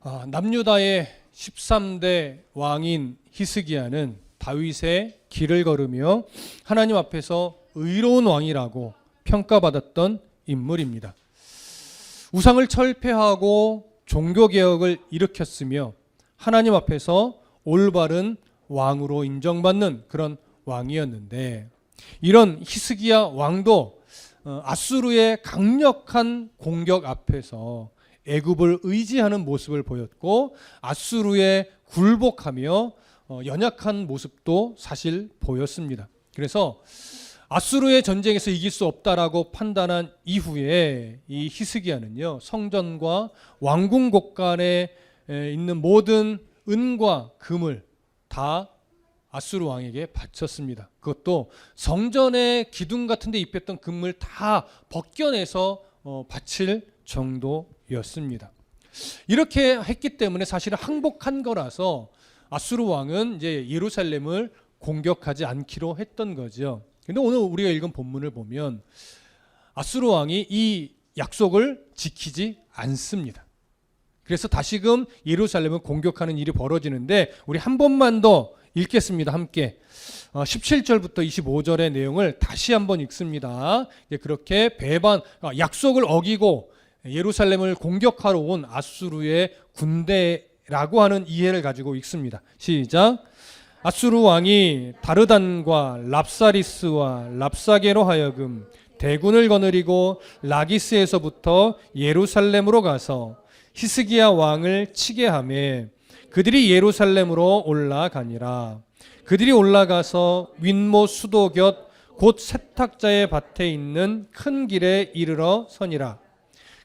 남유다의 13대 왕인 히스기야는 다윗의 길을 걸으며 하나님 앞에서 의로운 왕이라고 평가받았던 인물입니다. 우상을 철폐하고 종교개혁을 일으켰으며 하나님 앞에서 올바른 왕으로 인정받는 그런 왕이었는데, 이런 히스기야 왕도 아수르의 강력한 공격 앞에서 애굽을 의지하는 모습을 보였고, 아수르에 굴복하며 연약한 모습도 사실 보였습니다. 그래서 아수르의 전쟁에서 이길 수 없다라고 판단한 이후에 이 히스기야는요, 성전과 왕궁 곳간에 있는 모든 은과 금을 다 아수르 왕에게 바쳤습니다. 그것도 성전의 기둥 같은 데 입혔던 금을 다 벗겨내서 바칠 정도였습니다. 이렇게 했기 때문에 사실은 항복한 거라서 아수르 왕은 이제 예루살렘을 공격하지 않기로 했던 거죠. 근데 오늘 우리가 읽은 본문을 보면 아수르 왕이 이 약속을 지키지 않습니다. 그래서 다시금 예루살렘을 공격하는 일이 벌어지는데, 우리 한 번만 더 읽겠습니다. 함께 17절부터 25절의 내용을 다시 한번 읽습니다. 그렇게 약속을 어기고 예루살렘을 공격하러 온 아수르의 군대라고 하는 이해를 가지고 읽습니다. 시작. 아수르 왕이 다르단과 랍사리스와 랍사게로 하여금 대군을 거느리고 라기스에서부터 예루살렘으로 가서 히스기야 왕을 치게 하며 그들이 예루살렘으로 올라가니라. 그들이 올라가서 윗모 수도 곁 곧 세탁자의 밭에 있는 큰 길에 이르러 서니라.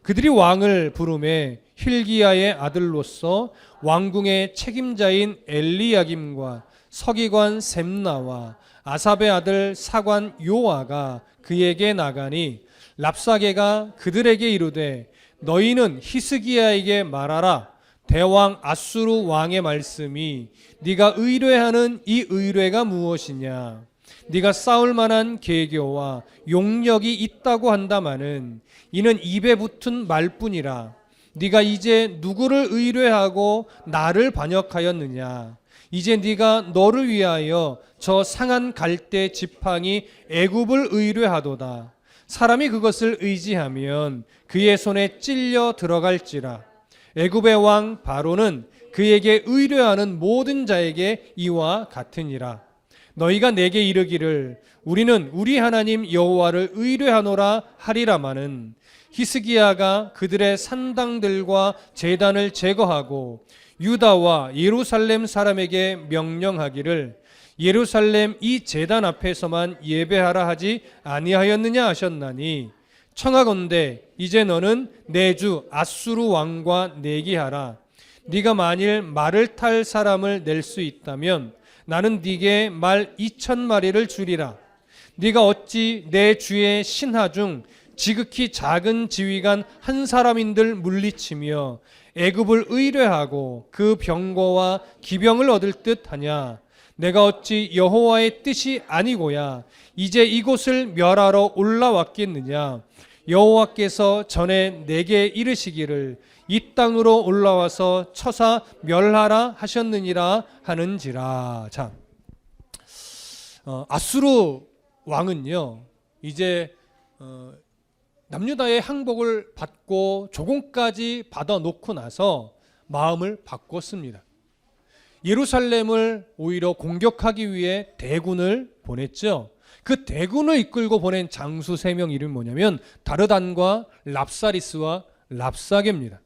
그들이 왕을 부르매 힐기야의 아들로서 왕궁의 책임자인 엘리야김과 서기관 셈나와 아삽의 아들 사관 요아가 그에게 나가니, 랍사게가 그들에게 이르되 너희는 히스기야에게 말하라. 대왕 아수르 왕의 말씀이 네가 의뢰하는 이 의뢰가 무엇이냐? 네가 싸울 만한 계교와 용력이 있다고 한다마는 이는 입에 붙은 말뿐이라. 네가 이제 누구를 의뢰하고 나를 반역하였느냐? 이제 네가 너를 위하여 저 상한 갈대 지팡이 애굽을 의뢰하도다. 사람이 그것을 의지하면 그의 손에 찔려 들어갈지라. 애굽의 왕 바로는 그에게 의뢰하는 모든 자에게 이와 같으니라. 너희가 내게 이르기를 우리는 우리 하나님 여호와를 의뢰하노라 하리라마는 히스기야가 그들의 산당들과 제단을 제거하고 유다와 예루살렘 사람에게 명령하기를 예루살렘 이 제단 앞에서만 예배하라 하지 아니하였느냐 하셨나니, 청하건대 이제 너는 내 주 아수르 왕과 내기하라. 네가 만일 말을 탈 사람을 낼 수 있다면 나는 네게 말 2,000마리를 주리라. 네가 어찌 내 주의 신하 중 지극히 작은 지휘관 한 사람인들 물리치며 애굽을 의뢰하고 그 병거와 기병을 얻을 듯하냐? 내가 어찌 여호와의 뜻이 아니고야 이제 이곳을 멸하러 올라왔겠느냐? 여호와께서 전에 내게 이르시기를 이 땅으로 올라와서 쳐사 멸하라 하셨느니라 하는지라. 자, 아수르 왕은요, 이제 남유다의 항복을 받고 조공까지 받아놓고 나서 마음을 바꿨습니다. 예루살렘을 오히려 공격하기 위해 대군을 보냈죠. 그 대군을 이끌고 보낸 장수 3명 이름이 뭐냐면 다르단과 랍사리스와 랍사게입니다.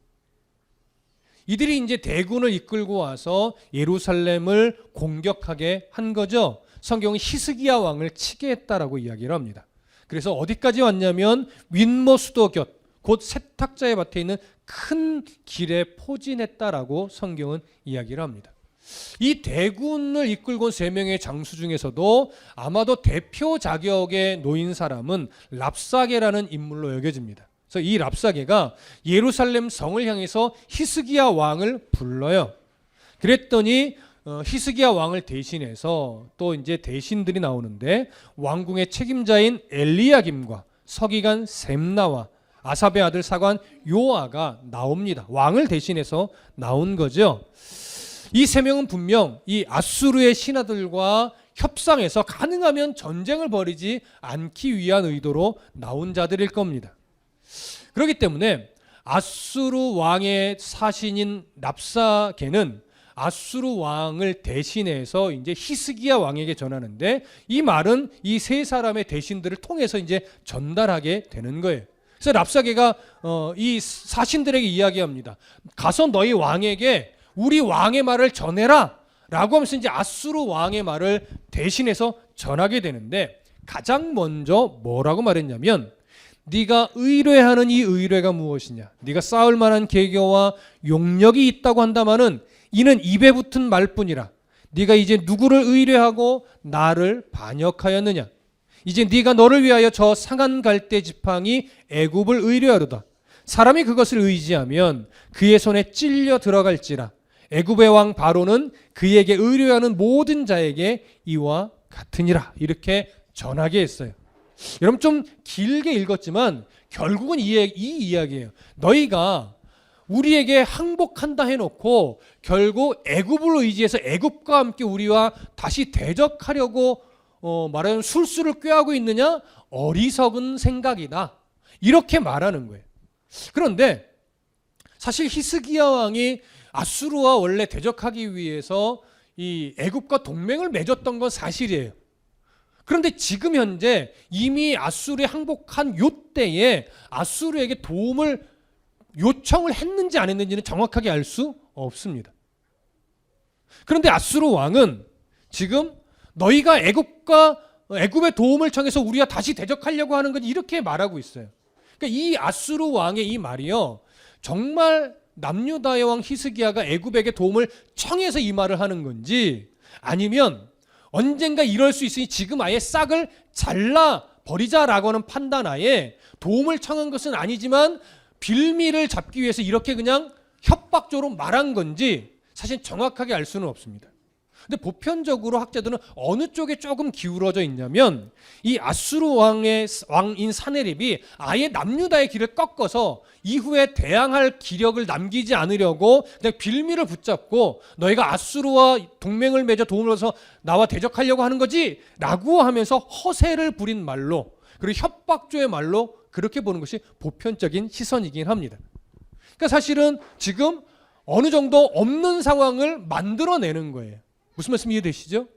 이들이 이제 대군을 이끌고 와서 예루살렘을 공격하게 한 거죠. 성경은 히스기야 왕을 치게 했다라고 이야기를 합니다. 그래서 어디까지 왔냐면 윗모 수도 곁, 곧 세탁자의 밭에 있는 큰 길에 포진했다라고 성경은 이야기를 합니다. 이 대군을 이끌고 온 3명의 장수 중에서도 아마도 대표 자격에 놓인 사람은 랍사게라는 인물로 여겨집니다. 그래서 이 랍사게가 예루살렘 성을 향해서 히스기야 왕을 불러요. 그랬더니 히스기야 왕을 대신해서 또 이제 대신들이 나오는데, 왕궁의 책임자인 엘리야김과 서기관 셈나와 아삽의 아들 사관 요아가 나옵니다. 왕을 대신해서 나온 거죠. 이 세 명은 분명 이 아수르의 신하들과 협상해서 가능하면 전쟁을 벌이지 않기 위한 의도로 나온 자들일 겁니다. 그렇기 때문에 아수르 왕의 사신인 랍사게는 아수르 왕을 대신해서 이제 히스기야 왕에게 전하는데, 이 말은 이 세 사람의 대신들을 통해서 이제 전달하게 되는 거예요. 그래서 랍사게가 이 사신들에게 이야기합니다. 가서 너희 왕에게 우리 왕의 말을 전해라 라고 하면서 이제 아수르 왕의 말을 대신해서 전하게 되는데, 가장 먼저 뭐라고 말했냐면, 네가 의뢰하는 이 의뢰가 무엇이냐, 네가 싸울 만한 계교와 용력이 있다고 한다마는 이는 입에 붙은 말뿐이라. 네가 이제 누구를 의뢰하고 나를 반역하였느냐. 이제 네가 너를 위하여 저 상한 갈대 지팡이 애굽을 의뢰하려다. 사람이 그것을 의지하면 그의 손에 찔려 들어갈지라. 애굽의 왕 바로는 그에게 의뢰하는 모든 자에게 이와 같으니라. 이렇게 전하게 했어요. 여러분, 좀 길게 읽었지만 결국은 이 이야기예요. 너희가 우리에게 항복한다 해놓고 결국 애굽을 의지해서 애굽과 함께 우리와 다시 대적하려고 말하자면 술수를 꾀하고 있느냐? 어리석은 생각이다. 이렇게 말하는 거예요. 그런데 사실 히스기야 왕이 아수르와 원래 대적하기 위해서 이 애굽과 동맹을 맺었던 건 사실이에요. 그런데 지금 현재 이미 아수르에 항복한 요 때에 아수르에게 도움을 요청을 했는지 안 했는지는 정확하게 알 수 없습니다. 그런데 아수르 왕은 지금 너희가 애굽의 도움을 청해서 우리와 다시 대적하려고 하는 거지, 이렇게 말하고 있어요. 그러니까 이 아수르 왕의 이 말이요, 정말 남유다의 왕 히스기야가 애굽에게 도움을 청해서 이 말을 하는 건지, 아니면 언젠가 이럴 수 있으니 지금 아예 싹을 잘라 버리자라고 하는 판단하에 도움을 청한 것은 아니지만 빌미를 잡기 위해서 이렇게 그냥 협박적으로 말한 건지 사실 정확하게 알 수는 없습니다. 근데 보편적으로 학자들은 어느 쪽에 조금 기울어져 있냐면, 이 아수르 왕인 사네립이 아예 남유다의 길을 꺾어서 이후에 대항할 기력을 남기지 않으려고 그냥 빌미를 붙잡고 너희가 아수르와 동맹을 맺어 도움을 얻어서 나와 대적하려고 하는 거지 라고 하면서 허세를 부린 말로, 그리고 협박조의 말로 그렇게 보는 것이 보편적인 시선이긴 합니다. 그러니까 사실은 지금 어느 정도 없는 상황을 만들어내는 거예요. 무슨 말씀 이해되시죠?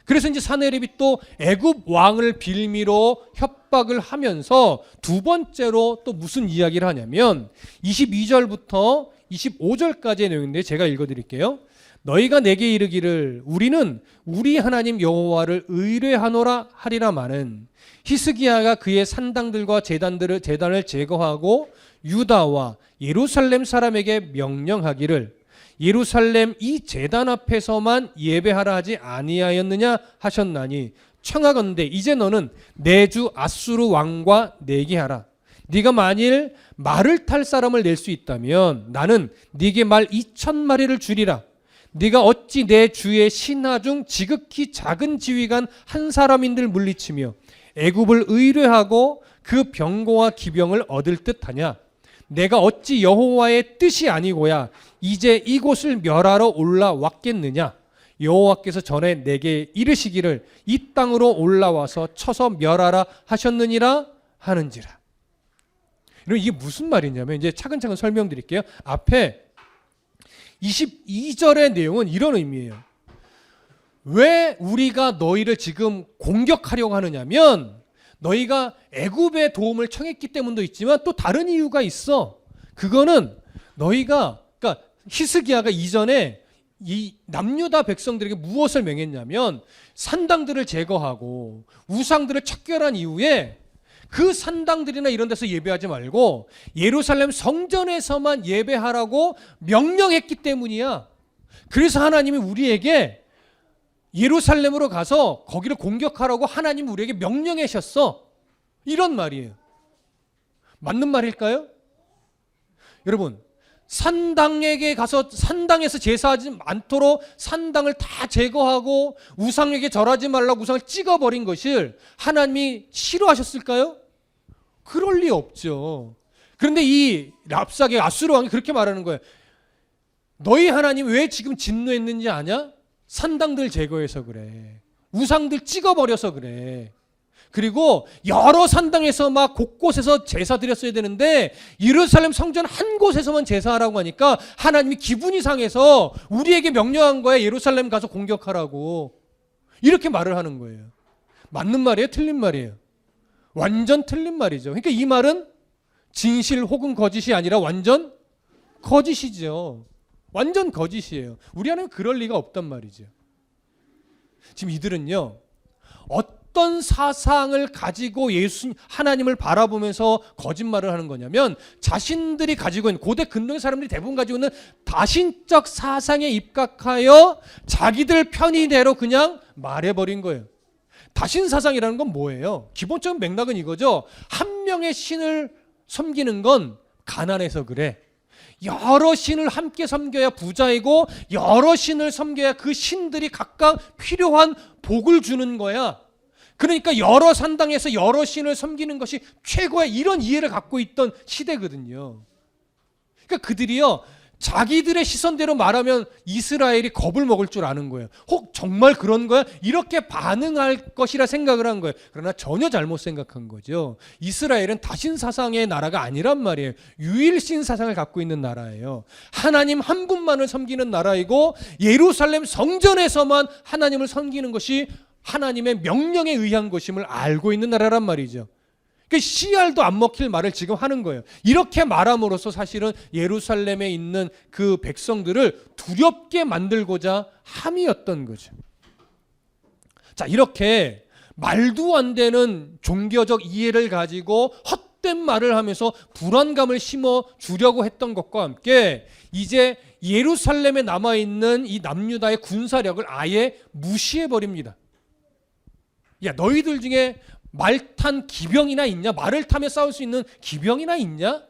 그래서 이제 사네립이 또 애굽 왕을 빌미로 협박을 하면서 두 번째로 또 무슨 이야기를 하냐면 22절부터 25절까지의 내용인데 제가 읽어드릴게요. 너희가 내게 이르기를 우리는 우리 하나님 여호와를 의뢰하노라 하리라마는 히스기야가 그의 산당들과 제단을 제거하고 유다와 예루살렘 사람에게 명령하기를 예루살렘 이 제단 앞에서만 예배하라 하지 아니하였느냐 하셨나니 청하건대 이제 너는 내 주 아수르 왕과 내게 하라. 네가 만일 말을 탈 사람을 낼 수 있다면 나는 네게 말 2,000마리를 주리라. 네가 어찌 내 주의 신하 중 지극히 작은 지휘관 한 사람인들 물리치며 애굽을 의뢰하고 그 병거와 기병을 얻을 듯하냐. 내가 어찌 여호와의 뜻이 아니고야 이제 이곳을 멸하러 올라왔겠느냐. 여호와께서 전에 내게 이르시기를 이 땅으로 올라와서 쳐서 멸하라 하셨느니라 하는지라. 이게 무슨 말이냐면 이제 차근차근 설명드릴게요. 앞에 22절의 내용은 이런 의미예요. 왜 우리가 너희를 지금 공격하려고 하느냐면 너희가 애굽의 도움을 청했기 때문도 있지만 또 다른 이유가 있어. 그거는 너희가, 그러니까 히스기야가 이전에 이 남유다 백성들에게 무엇을 명했냐면 산당들을 제거하고 우상들을 척결한 이후에 그 산당들이나 이런 데서 예배하지 말고 예루살렘 성전에서만 예배하라고 명령했기 때문이야. 그래서 하나님이 우리에게 예루살렘으로 가서 거기를 공격하라고 하나님 우리에게 명령하셨어. 이런 말이에요. 맞는 말일까요? 여러분, 산당에게 가서 산당에서 제사하지 않도록 산당을 다 제거하고 우상에게 절하지 말라고 우상을 찍어버린 것을 하나님이 싫어하셨을까요? 그럴 리 없죠. 그런데 이 랍사게 아수르 왕이 그렇게 말하는 거예요. 너희 하나님 왜 지금 진노했는지 아냐? 산당들 제거해서 그래. 우상들 찍어버려서 그래. 그리고 여러 산당에서 막 곳곳에서 제사 드렸어야 되는데 예루살렘 성전 한 곳에서만 제사하라고 하니까 하나님이 기분이 상해서 우리에게 명령한 거야. 예루살렘 가서 공격하라고. 이렇게 말을 하는 거예요. 맞는 말이에요? 틀린 말이에요? 완전 틀린 말이죠. 그러니까 이 말은 진실 혹은 거짓이 아니라 완전 거짓이죠. 완전 거짓이에요. 우리 하나님 그럴 리가 없단 말이죠. 지금 이들은요, 어떤 사상을 가지고 하나님을 바라보면서 거짓말을 하는 거냐면 자신들이 가지고 있는, 고대 근동의 사람들이 대부분 가지고 있는 다신적 사상에 입각하여 자기들 편의대로 그냥 말해버린 거예요. 다신사상이라는 건 뭐예요? 기본적인 맥락은 이거죠. 한 명의 신을 섬기는 건 가난해서 그래. 여러 신을 함께 섬겨야 부자이고 여러 신을 섬겨야 그 신들이 각각 필요한 복을 주는 거야. 그러니까 여러 산당에서 여러 신을 섬기는 것이 최고의, 이런 이해를 갖고 있던 시대거든요. 그러니까 그들이요, 자기들의 시선대로 말하면 이스라엘이 겁을 먹을 줄 아는 거예요. 혹 정말 그런 거야? 이렇게 반응할 것이라 생각을 한 거예요. 그러나 전혀 잘못 생각한 거죠. 이스라엘은 다신사상의 나라가 아니란 말이에요. 유일신 사상을 갖고 있는 나라예요. 하나님 한 분만을 섬기는 나라이고 예루살렘 성전에서만 하나님을 섬기는 것이 하나님의 명령에 의한 것임을 알고 있는 나라란 말이죠. 그 씨알도 안 먹힐 말을 지금 하는 거예요. 이렇게 말함으로써 사실은 예루살렘에 있는 그 백성들을 두렵게 만들고자 함이었던 거죠. 자, 이렇게 말도 안 되는 종교적 이해를 가지고 헛된 말을 하면서 불안감을 심어 주려고 했던 것과 함께 이제 예루살렘에 남아있는 이 남유다의 군사력을 아예 무시해 버립니다. 야, 너희들 중에 말 탄 기병이나 있냐? 말을 타며 싸울 수 있는 기병이나 있냐?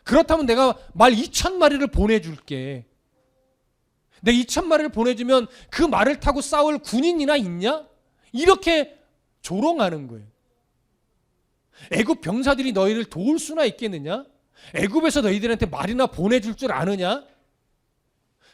그렇다면 내가 말 2,000마리를 보내줄게. 내 2,000마리를 보내주면 그 말을 타고 싸울 군인이나 있냐? 이렇게 조롱하는 거예요. 애굽 병사들이 너희를 도울 수나 있겠느냐? 애굽에서 너희들한테 말이나 보내줄 줄 아느냐?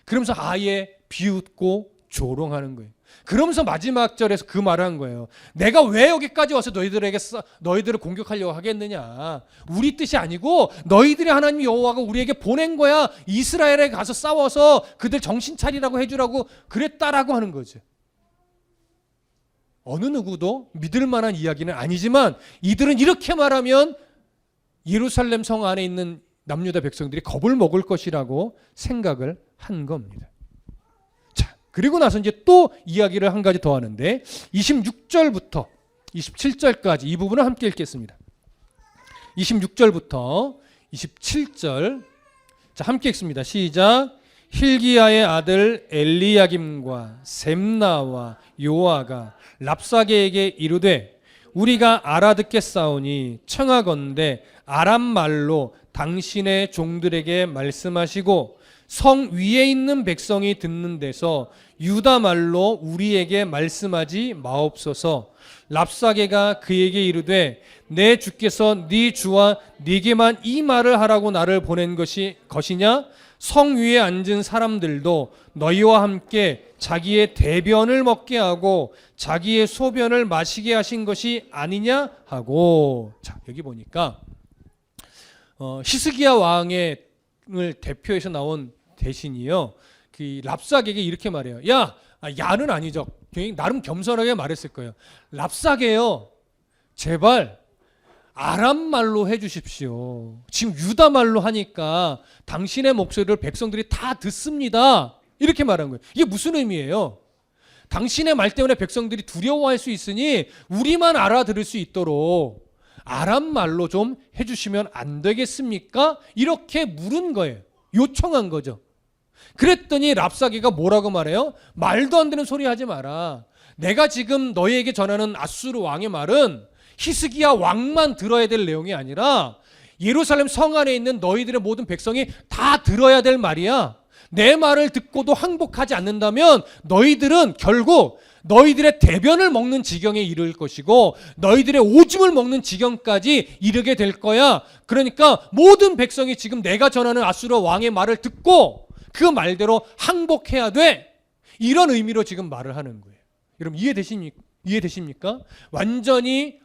그러면서 아예 비웃고 조롱하는 거예요. 그러면서 마지막 절에서 그 말을 한 거예요. 내가 왜 여기까지 와서 너희들을 공격하려고 하겠느냐? 우리 뜻이 아니고 너희들의 하나님 여호와가 우리에게 보낸 거야. 이스라엘에 가서 싸워서 그들 정신 차리라고 해주라고 그랬다라고 하는 거죠. 어느 누구도 믿을 만한 이야기는 아니지만 이들은 이렇게 말하면 예루살렘 성 안에 있는 남유다 백성들이 겁을 먹을 것이라고 생각을 한 겁니다. 그리고 나서 이제 또 이야기를 한 가지 더 하는데 26절부터 27절까지 이 부분을 함께 읽겠습니다. 26절부터 27절, 자, 함께 읽습니다. 시작. 힐기야의 아들 엘리야김과 셈나와 요아가 랍사게에게 이르되 우리가 알아듣겠사오니 청하건대 아람 말로 당신의 종들에게 말씀하시고 성 위에 있는 백성이 듣는 데서 유다 말로 우리에게 말씀하지 마옵소서. 랍사게가 그에게 이르되 내 주께서 네 주와 네게만 이 말을 하라고 나를 보낸 것이냐? 성 위에 앉은 사람들도 너희와 함께 자기의 대변을 먹게 하고 자기의 소변을 마시게 하신 것이 아니냐 하고. 자, 여기 보니까 히스기야 왕을 대표해서 나온 대신이요, 그 랍사게에게 이렇게 말해요. 야는 아니죠. 나름 겸손하게 말했을 거예요. 랍사게요, 제발 아람 말로 해주십시오. 지금 유다 말로 하니까 당신의 목소리를 백성들이 다 듣습니다. 이렇게 말한 거예요. 이게 무슨 의미예요? 당신의 말 때문에 백성들이 두려워할 수 있으니 우리만 알아들을 수 있도록 아람 말로 좀 해주시면 안 되겠습니까? 이렇게 물은 거예요. 요청한 거죠. 그랬더니 랍사게가 뭐라고 말해요? 말도 안 되는 소리 하지 마라. 내가 지금 너희에게 전하는 아수르 왕의 말은 히스기야 왕만 들어야 될 내용이 아니라 예루살렘 성 안에 있는 너희들의 모든 백성이 다 들어야 될 말이야. 내 말을 듣고도 항복하지 않는다면 너희들은 결국 너희들의 대변을 먹는 지경에 이를 것이고 너희들의 오줌을 먹는 지경까지 이르게 될 거야. 그러니까 모든 백성이 지금 내가 전하는 아수르 왕의 말을 듣고 그 말대로 항복해야 돼. 이런 의미로 지금 말을 하는 거예요. 여러분 이해되십니까? 완전히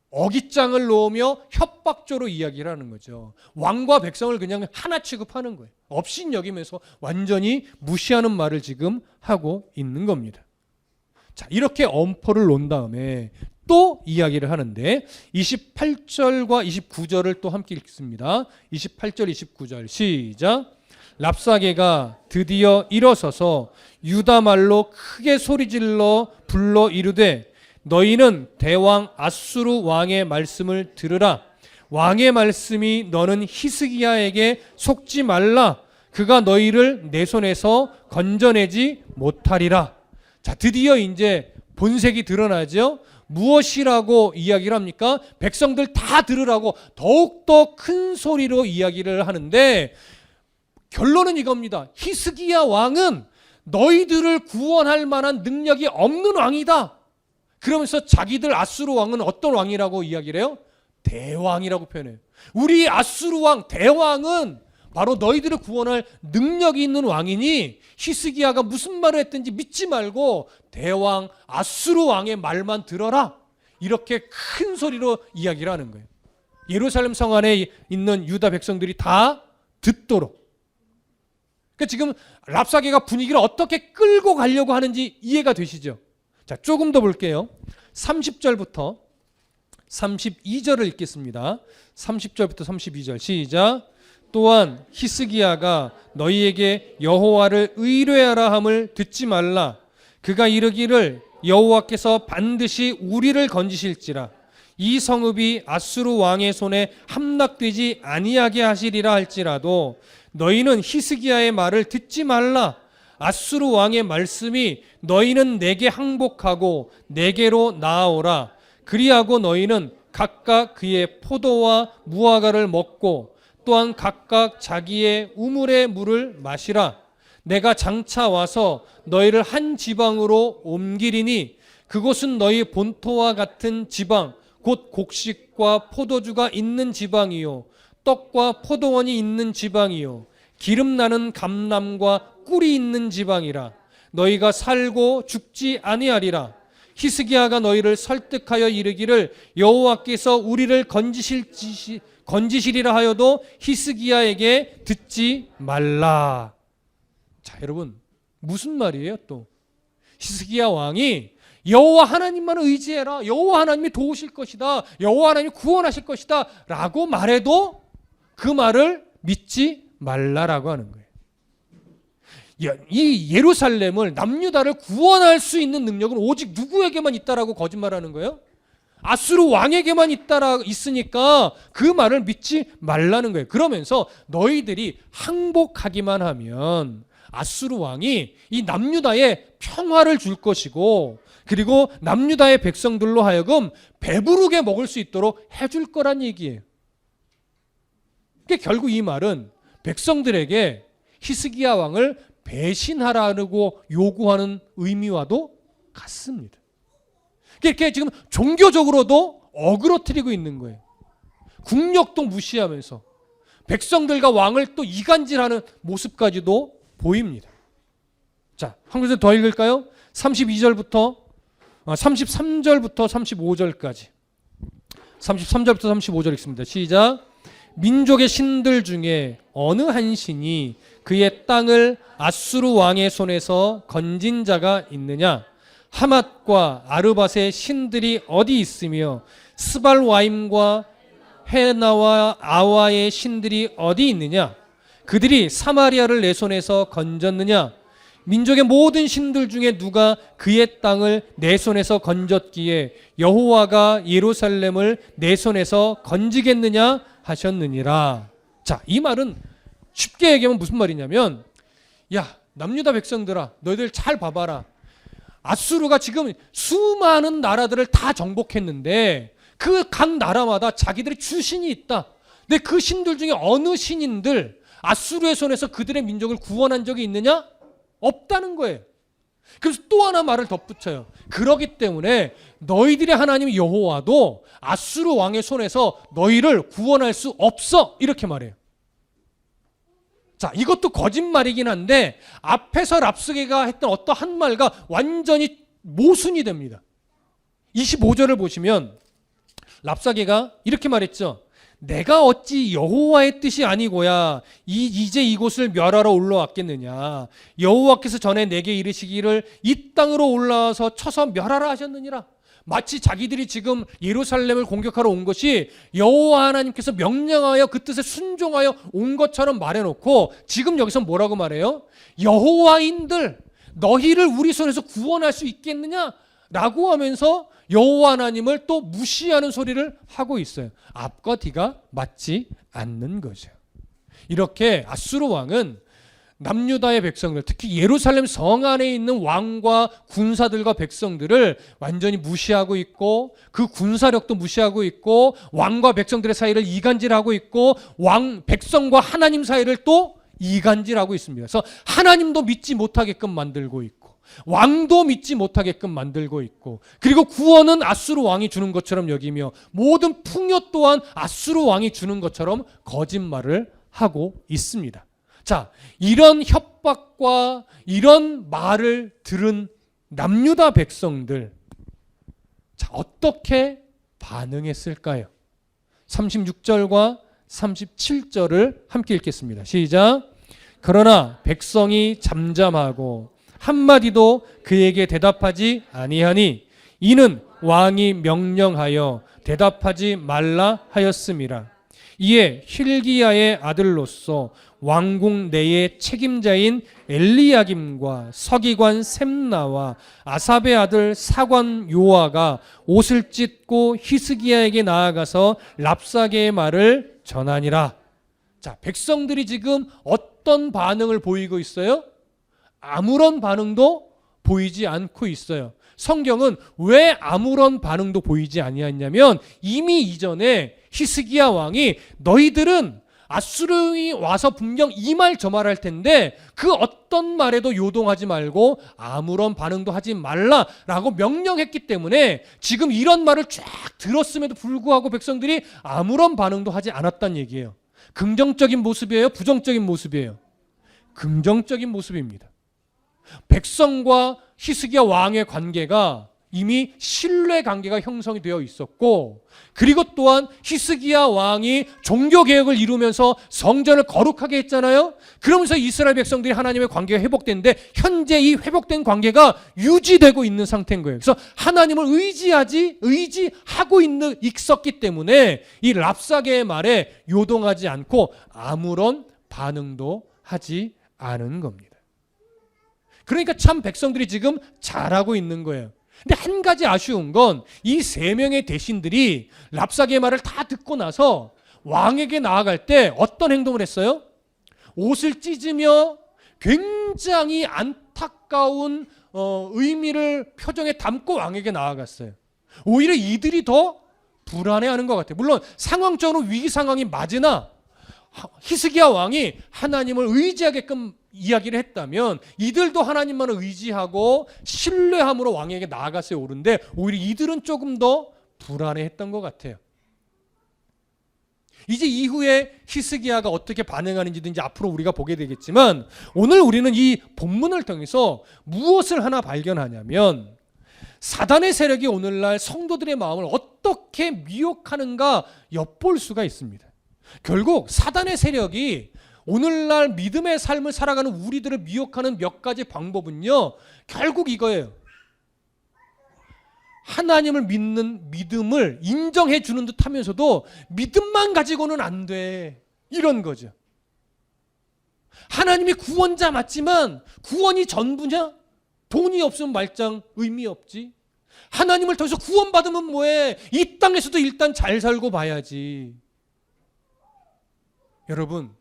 어깃장을 놓으며 협박조로 이야기를 하는 거죠. 왕과 백성을 그냥 하나 취급하는 거예요. 업신 여기면서 완전히 무시하는 말을 지금 하고 있는 겁니다. 자, 이렇게 엄포를 놓은 다음에 또 이야기를 하는데 28절과 29절을 또 함께 읽습니다. 28절 29절 시작. 랍사게가 드디어 일어서서 유다 말로 크게 소리질러 불러 이르되 너희는 대왕 아수르 왕의 말씀을 들으라. 왕의 말씀이 너는 히스기야에게 속지 말라. 그가 너희를 내 손에서 건져내지 못하리라. 자, 드디어 이제 본색이 드러나죠. 무엇이라고 이야기를 합니까? 백성들 다 들으라고 더욱더 큰 소리로 이야기를 하는데 결론은 이겁니다. 히스기야 왕은 너희들을 구원할 만한 능력이 없는 왕이다. 그러면서 자기들 아수르 왕은 어떤 왕이라고 이야기를 해요? 대왕이라고 표현해요. 우리 아수르 왕 대왕은 바로 너희들을 구원할 능력이 있는 왕이니 히스기야가 무슨 말을 했든지 믿지 말고 대왕 아수르 왕의 말만 들어라. 이렇게 큰 소리로 이야기를 하는 거예요. 예루살렘 성 안에 있는 유다 백성들이 다 듣도록. 그러니까 지금 랍사게가 분위기를 어떻게 끌고 가려고 하는지 이해가 되시죠? 자, 조금 더 볼게요. 30절부터 32절을 읽겠습니다. 30절부터 32절 시작. 또한 히스기야가 너희에게 여호와를 의뢰하라 함을 듣지 말라. 그가 이르기를 여호와께서 반드시 우리를 건지실지라. 이 성읍이 아수르 왕의 손에 함락되지 아니하게 하시리라 할지라도 너희는 히스기야의 말을 듣지 말라. 아수르 왕의 말씀이 너희는 내게 항복하고 내게로 나아오라. 그리하고 너희는 각각 그의 포도와 무화과를 먹고 또한 각각 자기의 우물의 물을 마시라. 내가 장차 와서 너희를 한 지방으로 옮기리니 그곳은 너희 본토와 같은 지방 곧 곡식과 포도주가 있는 지방이요 떡과 포도원이 있는 지방이요 기름 나는 감람과 꿀이 있는 지방이라. 너희가 살고 죽지 아니하리라. 히스기야가 너희를 설득하여 이르기를 여호와께서 우리를 건지시리라 하여도 히스기야에게 듣지 말라. 자, 여러분 무슨 말이에요? 또 히스기야 왕이 여호와 하나님만 의지해라. 여호와 하나님이 도우실 것이다. 여호와 하나님이 구원하실 것이다 라고 말해도 그 말을 믿지 말라라고 하는 거예요. 이 예루살렘을 남유다를 구원할 수 있는 능력은 오직 누구에게만 있다라고 거짓말하는 거예요? 아수르 왕에게만 있으니까 그 말을 믿지 말라는 거예요. 그러면서 너희들이 항복하기만 하면 아수르 왕이 이 남유다에 평화를 줄 것이고 그리고 남유다의 백성들로 하여금 배부르게 먹을 수 있도록 해줄 거란 얘기예요. 그러니까 결국 이 말은 백성들에게 히스기야 왕을 배신하라고 요구하는 의미와도 같습니다. 이렇게 지금 종교적으로도 어그러뜨리고 있는 거예요. 국력도 무시하면서 백성들과 왕을 또 이간질하는 모습까지도 보입니다. 자, 한 구절 더 읽을까요? 33절부터 35절까지 33절부터 35절 읽습니다. 시작. 민족의 신들 중에 어느 한 신이 그의 땅을 아수르 왕의 손에서 건진 자가 있느냐? 하맛과 아르밧의 신들이 어디 있으며 스발와임과 헤나와 아와의 신들이 어디 있느냐? 그들이 사마리아를 내 손에서 건졌느냐? 민족의 모든 신들 중에 누가 그의 땅을 내 손에서 건졌기에 여호와가 예루살렘을 내 손에서 건지겠느냐 하셨느니라. 자, 이 말은 쉽게 얘기하면 무슨 말이냐면, 야, 남유다 백성들아, 너희들 잘 봐봐라. 아수르가 지금 수많은 나라들을 다 정복했는데 그 각 나라마다 자기들의 주신이 있다. 근데 그 신들 중에 어느 신인들 아수르의 손에서 그들의 민족을 구원한 적이 있느냐? 없다는 거예요. 그래서 또 하나 말을 덧붙여요. 그러기 때문에 너희들의 하나님 여호와도 아수르 왕의 손에서 너희를 구원할 수 없어. 이렇게 말해요. 자, 이것도 거짓말이긴 한데 앞에서 랍스게가 했던 어떠한 말과 완전히 모순이 됩니다. 25절을 보시면 랍사게가 이렇게 말했죠. 내가 어찌 여호와의 뜻이 아니고야 이제 이곳을 멸하러 올라왔겠느냐. 여호와께서 전에 내게 이르시기를 이 땅으로 올라와서 쳐서 멸하라 하셨느니라. 마치 자기들이 지금 예루살렘을 공격하러 온 것이 여호와 하나님께서 명령하여 그 뜻에 순종하여 온 것처럼 말해놓고 지금 여기서 뭐라고 말해요? 여호와인들 너희를 우리 손에서 구원할 수 있겠느냐? 라고 하면서 여호와 하나님을 또 무시하는 소리를 하고 있어요. 앞과 뒤가 맞지 않는 거죠. 이렇게 아수르 왕은 남유다의 백성들, 특히 예루살렘 성 안에 있는 왕과 군사들과 백성들을 완전히 무시하고 있고 그 군사력도 무시하고 있고 왕과 백성들의 사이를 이간질하고 있고 백성과 하나님 사이를 또 이간질하고 있습니다. 그래서 하나님도 믿지 못하게끔 만들고 있고 왕도 믿지 못하게끔 만들고 있고 그리고 구원은 아수르 왕이 주는 것처럼 여기며 모든 풍요 또한 아수르 왕이 주는 것처럼 거짓말을 하고 있습니다. 자, 이런 협박과 이런 말을 들은 남유다 백성들, 자, 어떻게 반응했을까요? 36절과 37절을 함께 읽겠습니다. 시작. 그러나 백성이 잠잠하고 한마디도 그에게 대답하지 아니하니 이는 왕이 명령하여 대답하지 말라 하였음이라. 이에 힐기야의 아들로서 왕궁 내의 책임자인 엘리야김과 서기관 셈나와 아삽의 아들 사관 요아가 옷을 찢고 히스기야에게 나아가서 랍사게의 말을 전하니라. 자, 백성들이 지금 어떤 반응을 보이고 있어요? 아무런 반응도 보이지 않고 있어요. 성경은 왜 아무런 반응도 보이지 아니했냐면 이미 이전에 히스기야 왕이 너희들은 아수르이 와서 분명 이 말 저 말 할 텐데 그 어떤 말에도 요동하지 말고 아무런 반응도 하지 말라라고 명령했기 때문에 지금 이런 말을 쫙 들었음에도 불구하고 백성들이 아무런 반응도 하지 않았다는 얘기예요. 긍정적인 모습이에요? 부정적인 모습이에요? 긍정적인 모습입니다. 백성과 히스기야 왕의 관계가 이미 신뢰 관계가 형성이 되어 있었고 그리고 또한 히스기야 왕이 종교개혁을 이루면서 성전을 거룩하게 했잖아요. 그러면서 이스라엘 백성들이 하나님의 관계가 회복됐는데 현재 이 회복된 관계가 유지되고 있는 상태인 거예요. 그래서 하나님을 의지하고 있었기 때문에 이 랍사게의 말에 요동하지 않고 아무런 반응도 하지 않은 겁니다. 그러니까 참 백성들이 지금 잘하고 있는 거예요. 근데 한 가지 아쉬운 건 이 세 명의 대신들이 랍사게의 말을 다 듣고 나서 왕에게 나아갈 때 어떤 행동을 했어요? 옷을 찢으며 굉장히 안타까운 의미를 표정에 담고 왕에게 나아갔어요. 오히려 이들이 더 불안해하는 것 같아요. 물론 상황적으로 위기 상황이 맞으나 히스기야 왕이 하나님을 의지하게끔 이야기를 했다면 이들도 하나님만을 의지하고 신뢰함으로 왕에게 나아갔어야 옳은데 오히려 이들은 조금 더 불안해했던 것 같아요. 이제 이후에 히스기야가 어떻게 반응하는지도 이제 앞으로 우리가 보게 되겠지만 오늘 우리는 이 본문을 통해서 무엇을 하나 발견하냐면 사단의 세력이 오늘날 성도들의 마음을 어떻게 미혹하는가 엿볼 수가 있습니다. 결국 사단의 세력이 오늘날 믿음의 삶을 살아가는 우리들을 미혹하는 몇 가지 방법은요, 결국 이거예요. 하나님을 믿는 믿음을 인정해 주는 듯 하면서도 믿음만 가지고는 안 돼. 이런 거죠. 하나님이 구원자 맞지만 구원이 전부냐? 돈이 없으면 말짱 의미 없지. 하나님을 통해서 구원받으면 뭐해? 이 땅에서도 일단 잘 살고 봐야지. 여러분,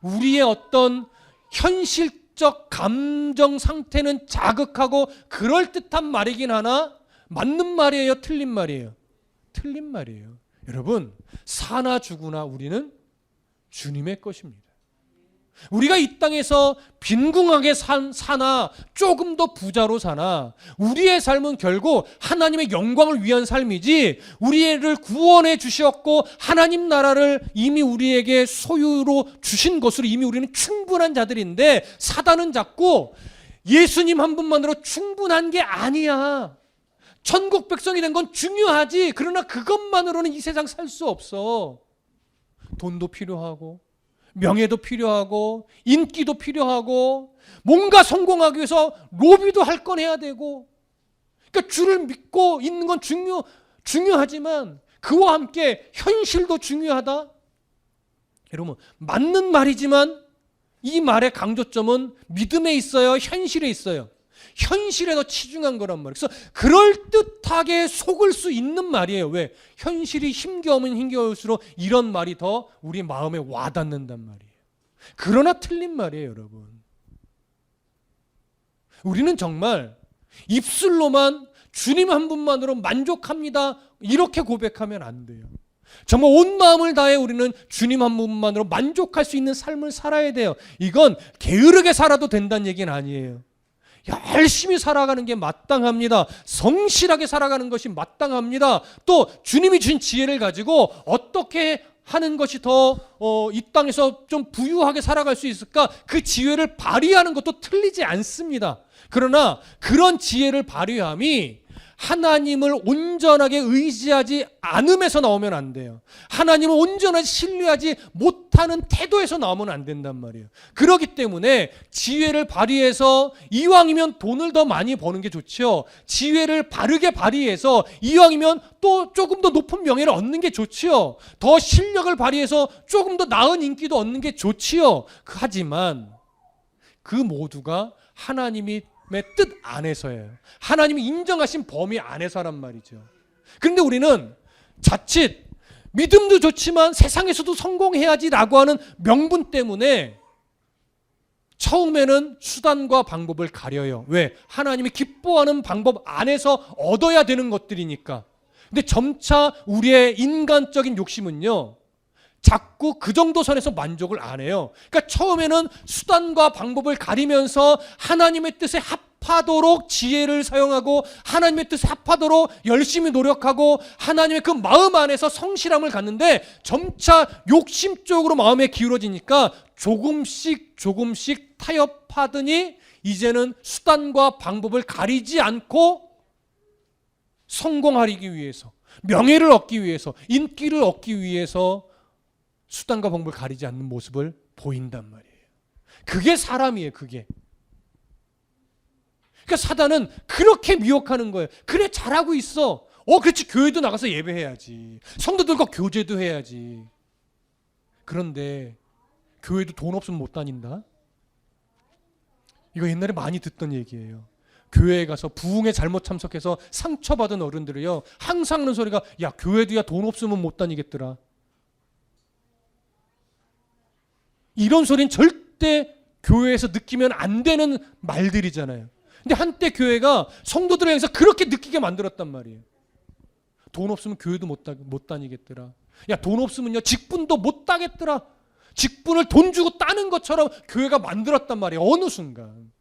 우리의 어떤 현실적 감정 상태는 자극하고 그럴듯한 말이긴 하나 맞는 말이에요? 틀린 말이에요? 틀린 말이에요. 여러분, 사나 죽으나 우리는 주님의 것입니다. 우리가 이 땅에서 빈궁하게 사나 조금 더 부자로 사나 우리의 삶은 결국 하나님의 영광을 위한 삶이지 우리를 구원해 주셨고 하나님 나라를 이미 우리에게 소유로 주신 것으로 이미 우리는 충분한 자들인데 사단은 자꾸 예수님 한 분만으로 충분한 게 아니야. 천국 백성이 된 건 중요하지. 그러나 그것만으로는 이 세상 살 수 없어. 돈도 필요하고 명예도 필요하고 인기도 필요하고 뭔가 성공하기 위해서 로비도 할 건 해야 되고 그러니까 주를 믿고 있는 건 중요하지만 그와 함께 현실도 중요하다. 여러분 맞는 말이지만 이 말의 강조점은 믿음에 있어요? 현실에 있어요? 현실에 더 치중한 거란 말이에요. 그래서 그럴듯하게 속을 수 있는 말이에요. 왜? 현실이 힘겨우면 힘겨울수록 이런 말이 더 우리 마음에 와닿는단 말이에요. 그러나 틀린 말이에요, 여러분. 우리는 정말 입술로만 주님 한 분만으로 만족합니다. 이렇게 고백하면 안 돼요. 정말 온 마음을 다해 우리는 주님 한 분만으로 만족할 수 있는 삶을 살아야 돼요. 이건 게으르게 살아도 된다는 얘기는 아니에요. 열심히 살아가는 게 마땅합니다. 성실하게 살아가는 것이 마땅합니다. 또 주님이 주신 지혜를 가지고 어떻게 하는 것이 더 이 땅에서 좀 부유하게 살아갈 수 있을까? 그 지혜를 발휘하는 것도 틀리지 않습니다. 그러나 그런 지혜를 발휘함이 하나님을 온전하게 의지하지 않음에서 나오면 안 돼요. 하나님을 온전하게 신뢰하지 못하는 태도에서 나오면 안 된단 말이에요. 그렇기 때문에 지혜를 발휘해서 이왕이면 돈을 더 많이 버는 게 좋죠. 지혜를 바르게 발휘해서 이왕이면 또 조금 더 높은 명예를 얻는 게 좋지요. 더 실력을 발휘해서 조금 더 나은 인기도 얻는 게 좋지요. 하지만 그 모두가 하나님의 뜻 안에서예요. 하나님이 인정하신 범위 안에서란 말이죠. 그런데 우리는 자칫 믿음도 좋지만 세상에서도 성공해야지라고 하는 명분 때문에 처음에는 수단과 방법을 가려요. 왜? 하나님이 기뻐하는 방법 안에서 얻어야 되는 것들이니까. 근데 점차 우리의 인간적인 욕심은요, 자꾸 그 정도 선에서 만족을 안 해요. 그러니까 처음에는 수단과 방법을 가리면서 하나님의 뜻에 합하도록 지혜를 사용하고 하나님의 뜻에 합하도록 열심히 노력하고 하나님의 그 마음 안에서 성실함을 갖는데 점차 욕심 쪽으로 마음에 기울어지니까 조금씩 타협하더니 이제는 수단과 방법을 가리지 않고 성공하기 위해서, 명예를 얻기 위해서, 인기를 얻기 위해서 수단과 방법을 가리지 않는 모습을 보인단 말이에요. 그게 사람이에요, 그게. 그러니까 사단은 그렇게 미혹하는 거예요. 그래, 잘하고 있어. 그렇지, 교회도 나가서 예배해야지. 성도들과 교제도 해야지. 그런데 교회도 돈 없으면 못 다닌다? 이거 옛날에 많이 듣던 얘기예요. 교회에 가서 부흥에 잘못 참석해서 상처받은 어른들이요, 항상 하는 소리가, 야, 교회도야 돈 없으면 못 다니겠더라. 이런 소리는 절대 교회에서 느끼면 안 되는 말들이잖아요. 근데 한때 교회가 성도들을 향해서 그렇게 느끼게 만들었단 말이에요. 돈 없으면 교회도 못 다니겠더라. 야, 돈 없으면요 직분도 못 따겠더라. 직분을 돈 주고 따는 것처럼 교회가 만들었단 말이에요. 어느 순간.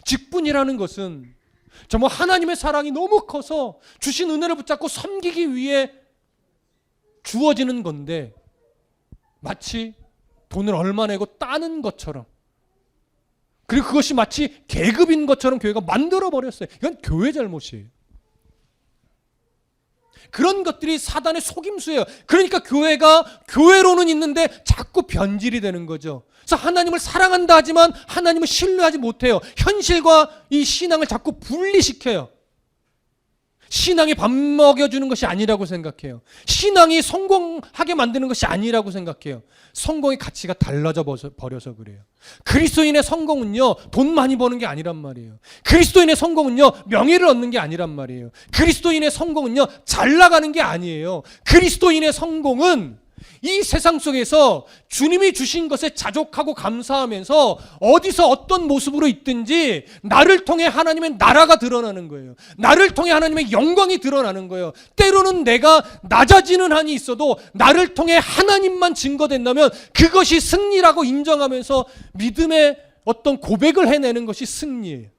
직분이라는 것은 정말 하나님의 사랑이 너무 커서 주신 은혜를 붙잡고 섬기기 위해 주어지는 건데 마치 돈을 얼마 내고 따는 것처럼, 그리고 그것이 마치 계급인 것처럼 교회가 만들어버렸어요. 이건 교회 잘못이에요. 그런 것들이 사단의 속임수예요. 그러니까 교회가 교회로는 있는데 자꾸 변질이 되는 거죠. 그래서 하나님을 사랑한다 하지만 하나님을 신뢰하지 못해요. 현실과 이 신앙을 자꾸 분리시켜요. 신앙이 밥 먹여주는 것이 아니라고 생각해요. 신앙이 성공하게 만드는 것이 아니라고 생각해요. 성공의 가치가 달라져 버려서 그래요. 그리스도인의 성공은요, 돈 많이 버는 게 아니란 말이에요. 그리스도인의 성공은요, 명예를 얻는 게 아니란 말이에요. 그리스도인의 성공은요, 잘 나가는 게 아니에요. 그리스도인의 성공은 이 세상 속에서 주님이 주신 것에 자족하고 감사하면서 어디서 어떤 모습으로 있든지 나를 통해 하나님의 나라가 드러나는 거예요. 나를 통해 하나님의 영광이 드러나는 거예요. 때로는 내가 낮아지는 한이 있어도 나를 통해 하나님만 증거된다면 그것이 승리라고 인정하면서 믿음의 어떤 고백을 해내는 것이 승리예요.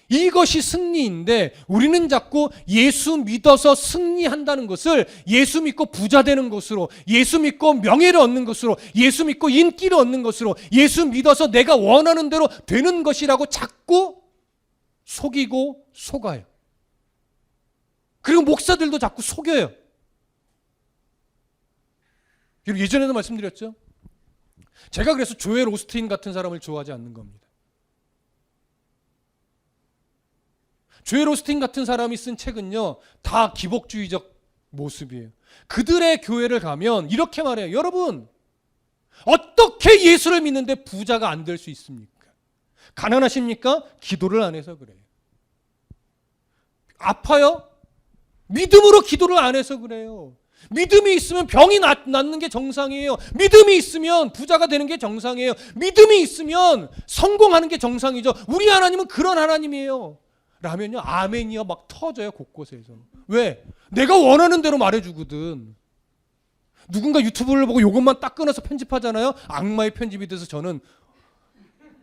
이것이 승리인데 우리는 자꾸 예수 믿어서 승리한다는 것을 예수 믿고 부자 되는 것으로, 예수 믿고 명예를 얻는 것으로, 예수 믿고 인기를 얻는 것으로, 예수 믿어서 내가 원하는 대로 되는 것이라고 자꾸 속이고 속아요. 그리고 목사들도 자꾸 속여요. 예전에도 말씀드렸죠. 제가 그래서 조엘 오스틴 같은 사람을 좋아하지 않는 겁니다. 조엘 오스틴 같은 사람이 쓴 책은요, 다 기복주의적 모습이에요. 그들의 교회를 가면 이렇게 말해요. 여러분, 어떻게 예수를 믿는데 부자가 안 될 수 있습니까? 가난하십니까? 기도를 안 해서 그래요. 아파요? 믿음으로 기도를 안 해서 그래요. 믿음이 있으면 병이 낫는 게 정상이에요. 믿음이 있으면 부자가 되는 게 정상이에요. 믿음이 있으면 성공하는 게 정상이죠. 우리 하나님은 그런 하나님이에요. 라면요, 아멘이요 막 터져요, 곳곳에서. 왜? 내가 원하는 대로 말해주거든. 누군가 유튜브를 보고 이것만 딱 끊어서 편집하잖아요. 악마의 편집이 돼서 저는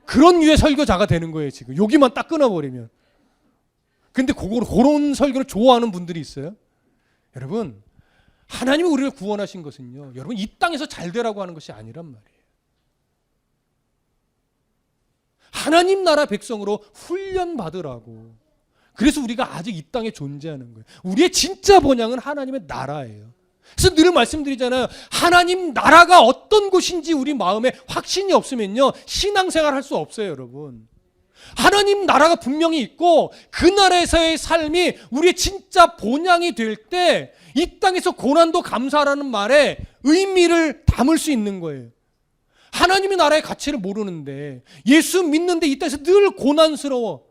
그런 류의 설교자가 되는 거예요, 지금. 여기만 딱 끊어버리면. 근데 그런 설교를 좋아하는 분들이 있어요. 여러분, 하나님이 우리를 구원하신 것은요, 여러분 이 땅에서 잘 되라고 하는 것이 아니란 말이에요. 하나님 나라 백성으로 훈련 받으라고. 그래서 우리가 아직 이 땅에 존재하는 거예요. 우리의 진짜 본향은 하나님의 나라예요. 그래서 늘 말씀드리잖아요. 하나님 나라가 어떤 곳인지 우리 마음에 확신이 없으면요, 신앙생활 할 수 없어요, 여러분. 하나님 나라가 분명히 있고 그 나라에서의 삶이 우리의 진짜 본향이 될 때 이 땅에서 고난도 감사하라는 말에 의미를 담을 수 있는 거예요. 하나님의 나라의 가치를 모르는데 예수 믿는데 이 땅에서 늘 고난스러워.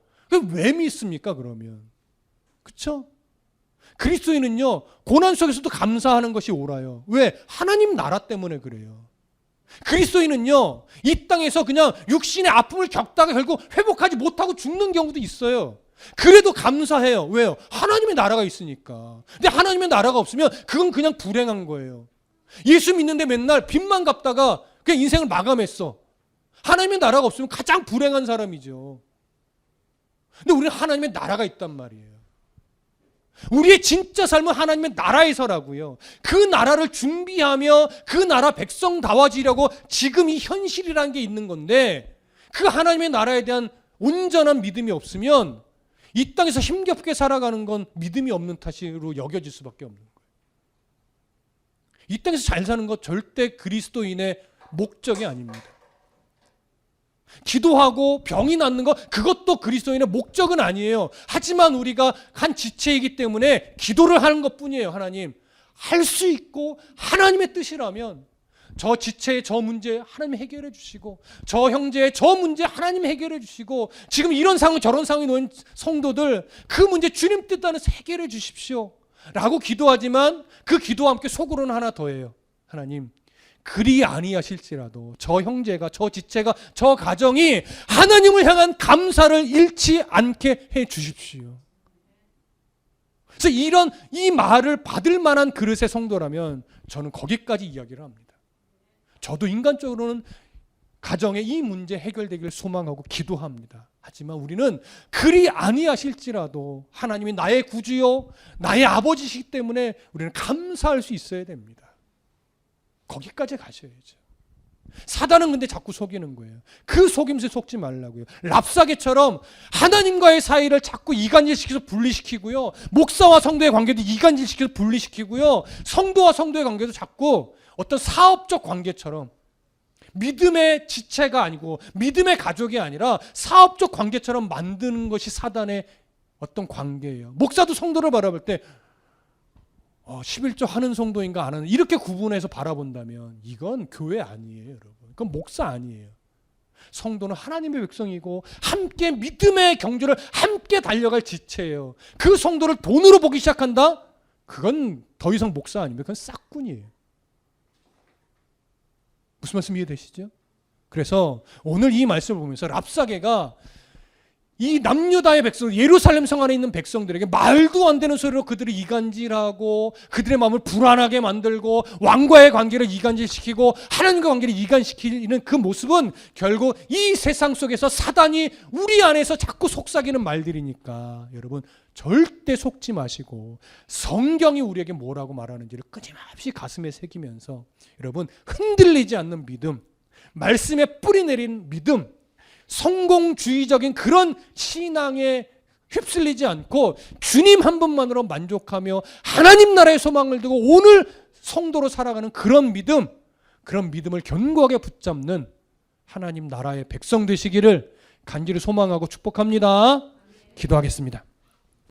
왜 믿습니까, 그러면? 그렇죠? 그리스도인은요, 고난 속에서도 감사하는 것이 옳아요. 왜? 하나님 나라 때문에 그래요. 그리스도인은요, 이 땅에서 그냥 육신의 아픔을 겪다가 결국 회복하지 못하고 죽는 경우도 있어요. 그래도 감사해요. 왜요? 하나님의 나라가 있으니까. 근데 하나님의 나라가 없으면 그건 그냥 불행한 거예요. 예수 믿는데 맨날 빚만 갚다가 그냥 인생을 마감했어. 하나님의 나라가 없으면 가장 불행한 사람이죠. 근데 우리는 하나님의 나라가 있단 말이에요. 우리의 진짜 삶은 하나님의 나라에서라고요. 그 나라를 준비하며 그 나라 백성다워지려고 지금 이 현실이라는 게 있는 건데, 그 하나님의 나라에 대한 온전한 믿음이 없으면 이 땅에서 힘겹게 살아가는 건 믿음이 없는 탓으로 여겨질 수밖에 없는 거예요. 이 땅에서 잘 사는 것 절대 그리스도인의 목적이 아닙니다. 기도하고 병이 낫는 것, 그것도 그리스도인의 목적은 아니에요. 하지만 우리가 한 지체이기 때문에 기도를 하는 것뿐이에요. 하나님, 할 수 있고 하나님의 뜻이라면 저 지체의 저 문제 하나님 해결해 주시고, 저 형제의 저 문제 하나님 해결해 주시고, 지금 이런 상황 저런 상황에 놓인 성도들 그 문제 주님 뜻대로 해결해 주십시오 라고 기도하지만 그 기도와 함께 속으로는 하나 더해요. 하나님, 그리 아니하실지라도 저 형제가, 저 지체가, 저 가정이 하나님을 향한 감사를 잃지 않게 해 주십시오. 그래서 이 말을 받을 만한 그릇의 성도라면 저는 거기까지 이야기를 합니다. 저도 인간적으로는 가정의 이 문제 해결되기를 소망하고 기도합니다. 하지만 우리는 그리 아니하실지라도 하나님이 나의 구주요 나의 아버지시기 때문에 우리는 감사할 수 있어야 됩니다. 거기까지 가셔야죠. 사단은 근데 자꾸 속이는 거예요. 그 속임수에 속지 말라고요. 랍사개처럼 하나님과의 사이를 자꾸 이간질시켜서 분리시키고요, 목사와 성도의 관계도 이간질시켜서 분리시키고요, 성도와 성도의 관계도 자꾸 어떤 사업적 관계처럼, 믿음의 지체가 아니고 믿음의 가족이 아니라 사업적 관계처럼 만드는 것이 사단의 어떤 관계예요. 목사도 성도를 바라볼 때 11조 하는 성도인가 안 하는, 이렇게 구분해서 바라본다면 이건 교회 아니에요, 여러분. 그건 목사 아니에요. 성도는 하나님의 백성이고 함께 믿음의 경주를 함께 달려갈 지체예요. 그 성도를 돈으로 보기 시작한다? 그건 더 이상 목사 아닙니다. 그건 싹군이에요. 무슨 말씀 이해되시죠? 그래서 오늘 이 말씀을 보면서 랍사게가 이 남유다의 백성, 예루살렘 성 안에 있는 백성들에게 말도 안 되는 소리로 그들을 이간질하고 그들의 마음을 불안하게 만들고 왕과의 관계를 이간질시키고 하나님과 관계를 이간시키는 그 모습은 결국 이 세상 속에서 사단이 우리 안에서 자꾸 속삭이는 말들이니까 여러분 절대 속지 마시고 성경이 우리에게 뭐라고 말하는지를 끊임없이 가슴에 새기면서 여러분 흔들리지 않는 믿음, 말씀에 뿌리 내린 믿음, 성공주의적인 그런 신앙에 휩쓸리지 않고 주님 한 분만으로 만족하며 하나님 나라의 소망을 두고 오늘 성도로 살아가는 그런 믿음, 그런 믿음을 견고하게 붙잡는 하나님 나라의 백성 되시기를 간절히 소망하고 축복합니다. 기도하겠습니다.